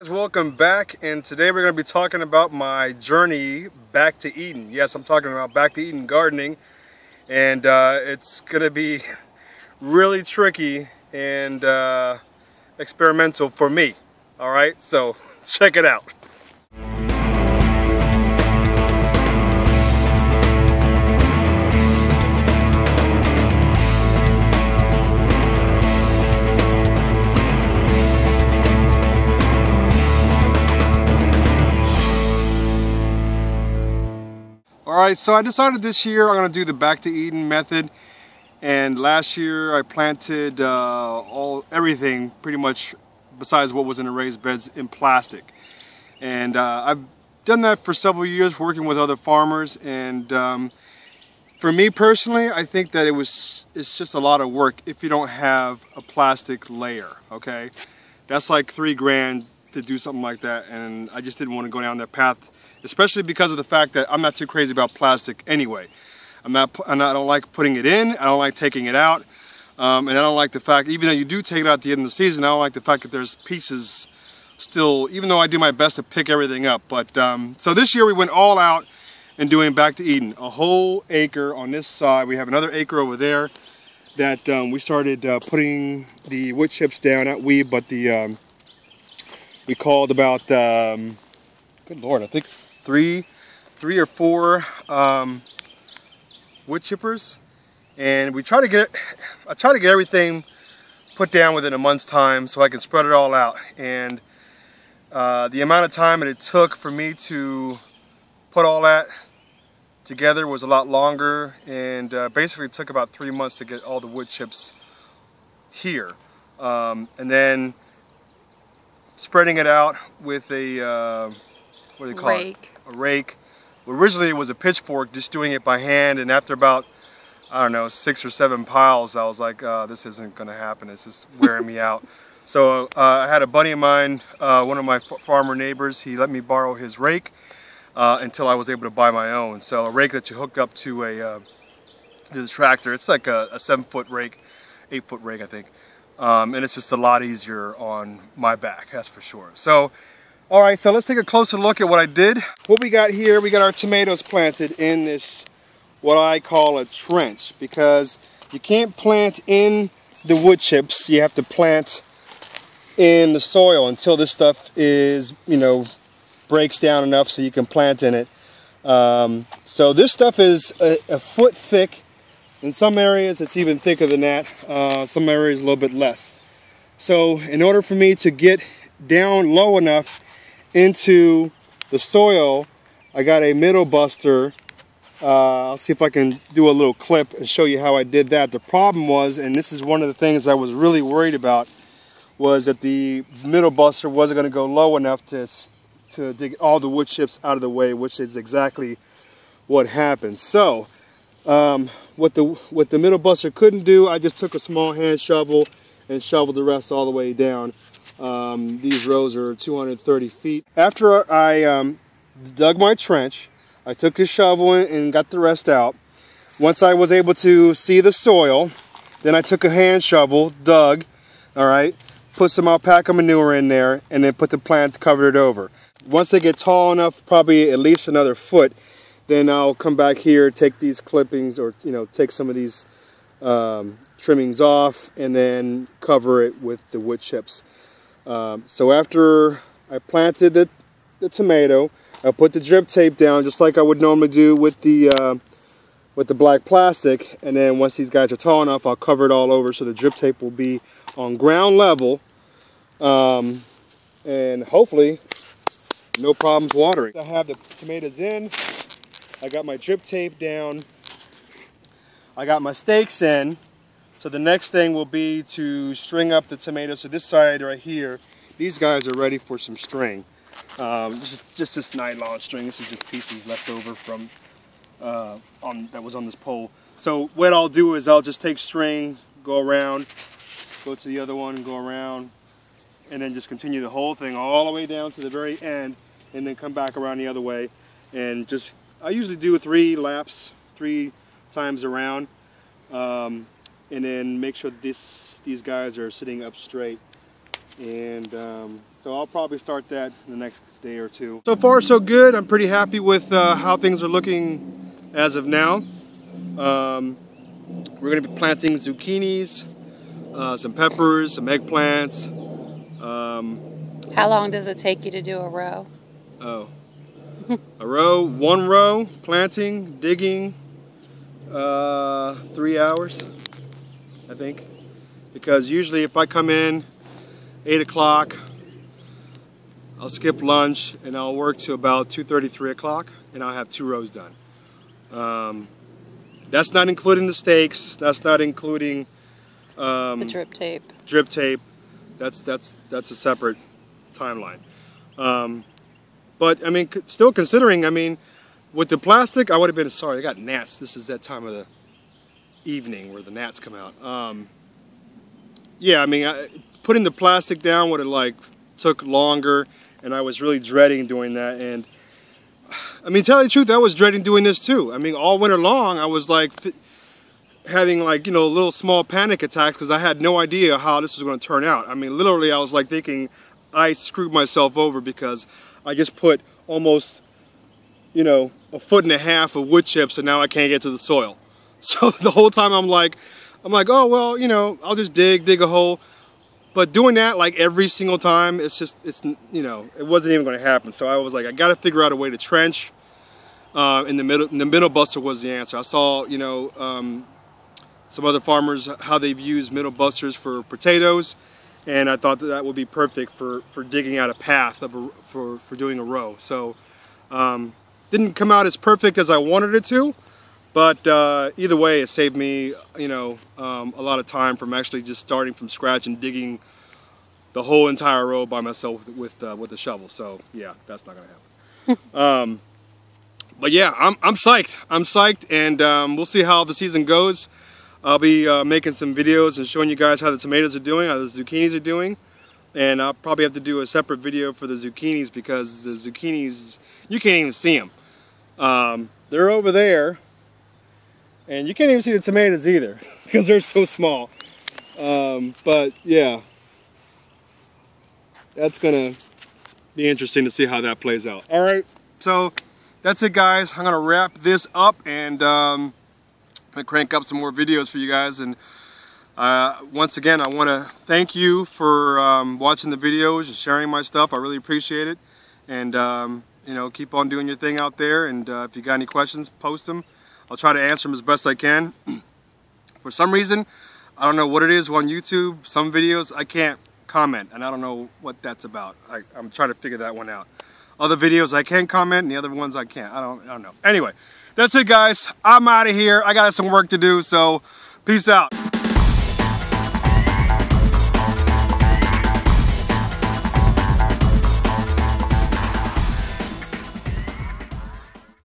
Welcome back, and today we're going to be talking about my journey back to Eden. Yes, I'm talking about back to Eden gardening, and it's going to be really tricky and experimental for me. Alright, so check it out. Alright, so I decided this year I'm going to do the Back to Eden method, and last year I planted everything pretty much besides what was in the raised beds in plastic. And I've done that for several years working with other farmers, and for me personally I think that it's just a lot of work if you don't have a plastic layer, okay? That's like $3 grand to do something like that, and I just didn't want to go down that path. Especially because of the fact that I'm not too crazy about plastic anyway. I don't like putting it in, I don't like taking it out, and I don't like the fact, even though you do take it out at the end of the season, I don't like the fact that there's pieces still, even though I do my best to pick everything up. But so this year we went all out and doing Back to Eden. A whole acre on this side, we have another acre over there that we started putting the wood chips down, not we, but the, we called about, good Lord, I think three or four wood chippers, and I try to get everything put down within a month's time so I can spread it all out. And the amount of time that it took for me to put all that together was a lot longer, and basically it took about 3 months to get all the wood chips here, and then spreading it out with a what do they call it? A rake. Originally it was a pitchfork, just doing it by hand, and after about, I don't know, 6 or 7 piles, I was like, this isn't going to happen, it's just wearing me out. So I had a buddy of mine, one of my farmer neighbors, he let me borrow his rake until I was able to buy my own. So a rake that you hook up to the tractor, it's like a 7-foot rake, 8-foot rake I think, and it's just a lot easier on my back, that's for sure. So alright, so let's take a closer look at what I did. What we got here, we got our tomatoes planted in this, what I call a trench, because you can't plant in the wood chips, you have to plant in the soil until this stuff is, you know, breaks down enough so you can plant in it. So this stuff is a foot thick. In some areas it's even thicker than that, some areas a little bit less. So in order for me to get down low enough into the soil, I got a middle buster. I'll see if I can do a little clip and show you how I did that. The problem was, and this is one of the things I was really worried about, was that the middle buster wasn't going to go low enough to dig all the wood chips out of the way, which is exactly what happened. So what the middle buster couldn't do, I just took a small hand shovel and shoveled the rest all the way down. These rows are 230 feet. After I dug my trench, I took a shovel and got the rest out. Once I was able to see the soil, then I took a hand shovel, dug, alright, put some alpaca manure in there, and then put the plant, covered it over. Once they get tall enough, probably at least another foot, then I'll come back here, take these clippings, or take some of these trimmings off, and then cover it with the wood chips. So after I planted the tomato, I put the drip tape down just like I would normally do with the black plastic, and then once these guys are tall enough, I'll cover it all over so the drip tape will be on ground level, and hopefully no problems watering. I have the tomatoes in, I got my drip tape down, I got my stakes in. So the next thing will be to string up the tomatoes. So this side right here, these guys are ready for some string. This is just this nylon string. This is just pieces left over from that was on this pole. So what I'll do is I'll just take string, go around, go to the other one, go around, and then just continue the whole thing all the way down to the very end, and then come back around the other way, and just I usually do 3 laps, 3 times around. And then make sure these guys are sitting up straight, and So I'll probably start that in the next day or two. So far so good. I'm pretty happy with how things are looking as of now. We're going to be planting zucchinis, some peppers, some eggplants. How long does it take you to do a row? Oh, a row, one row, planting, digging, 3 hours, I think. Because usually if I come in 8 o'clock, I'll skip lunch and I'll work to about 2:30, 3 o'clock, and I'll have 2 rows done. That's not including the stakes. That's not including The drip tape. Drip tape. That's a separate timeline. But I mean, still considering, I mean, with the plastic, I would have been sorry. I got gnats. This is that time of the evening where the gnats come out. Yeah, I mean, putting the plastic down would have like took longer, and I was really dreading doing that. And I mean, tell you the truth, I was dreading doing this too. I mean, all winter long, I was like having like, you know, little small panic attacks because I had no idea how this was going to turn out. I mean, literally, I was like thinking I screwed myself over because I just put almost, you know, 1.5 feet of wood chips, and now I can't get to the soil. So the whole time I'm like, oh well, you know, I'll just dig a hole. But doing that like every single time, it's you know, it wasn't even going to happen. So I was like, I got to figure out a way to trench. In the middle buster was the answer. I saw, you know, some other farmers how they've used middle busters for potatoes, and I thought that would be perfect for digging out a path for doing a row. So didn't come out as perfect as I wanted it to, but either way, it saved me, you know, a lot of time from actually just starting from scratch and digging the whole entire row by myself with a shovel. So yeah, that's not gonna happen. But yeah, I'm psyched. I'm psyched, and we'll see how the season goes. I'll be making some videos and showing you guys how the tomatoes are doing, how the zucchinis are doing, and I'll probably have to do a separate video for the zucchinis because the zucchinis, you can't even see them. They're over there, and you can't even see the tomatoes either because they're so small. But yeah, that's gonna be interesting to see how that plays out. All right, so that's it, guys. I'm gonna wrap this up, and I'm gonna crank up some more videos for you guys. And once again, I want to thank you for watching the videos and sharing my stuff. I really appreciate it. And you know, keep on doing your thing out there. And if you got any questions, post them. I'll try to answer them as best I can. For some reason, I don't know what it is on YouTube. Some videos I can't comment, and I don't know what that's about. I'm trying to figure that one out. Other videos I can comment, and the other ones I can't. I don't know. Anyway, that's it, guys. I'm out of here. I got some work to do, so peace out.